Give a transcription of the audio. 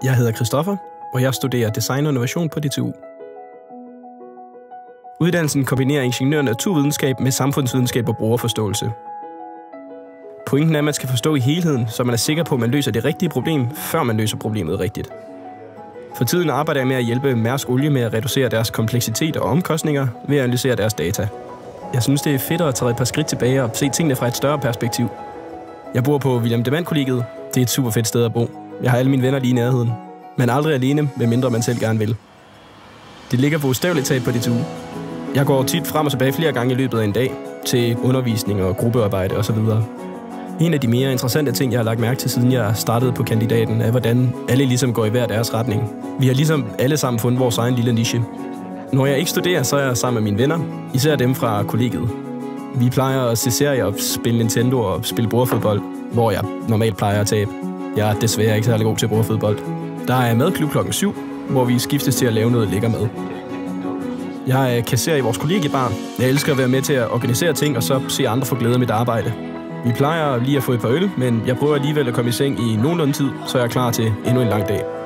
Jeg hedder Christoffer, og jeg studerer design og innovation på DTU. Uddannelsen kombinerer ingeniør- og naturvidenskab med samfundsvidenskab og brugerforståelse. Pointen er, at man skal forstå i helheden, så man er sikker på, at man løser det rigtige problem, før man løser problemet rigtigt. For tiden arbejder jeg med at hjælpe Mærsk Olie med at reducere deres kompleksitet og omkostninger ved at analysere deres data. Jeg synes, det er fedt at tage et par skridt tilbage og se tingene fra et større perspektiv. Jeg bor på William Demant-kollegiet. Det er et super fedt sted at bo. Jeg har alle mine venner lige i nærheden. Man er aldrig alene, medmindre man selv gerne vil. Det ligger bogstaveligt talt på DTU. Jeg går tit frem og tilbage flere gange i løbet af en dag til undervisning og gruppearbejde osv. En af de mere interessante ting, jeg har lagt mærke til, siden jeg startede på kandidaten, er, hvordan alle ligesom går i hver deres retning. Vi har ligesom alle sammen fundet vores egen lille niche. Når jeg ikke studerer, så er jeg sammen med mine venner, især dem fra kollegiet. Vi plejer at se serier og spille Nintendo og spille bordfodbold, hvor jeg normalt plejer at tabe. Jeg er desværre ikke særlig god til bordfodbold. Der er madklub klokken 7, hvor vi skiftes til at lave noget lækker mad. Jeg er kasserer i vores kollegiebar. Jeg elsker at være med til at organisere ting, og så se andre få glæde af mit arbejde. Vi plejer lige at få et par øl, men jeg prøver alligevel at komme i seng i nogenlunde tid, så jeg er klar til endnu en lang dag.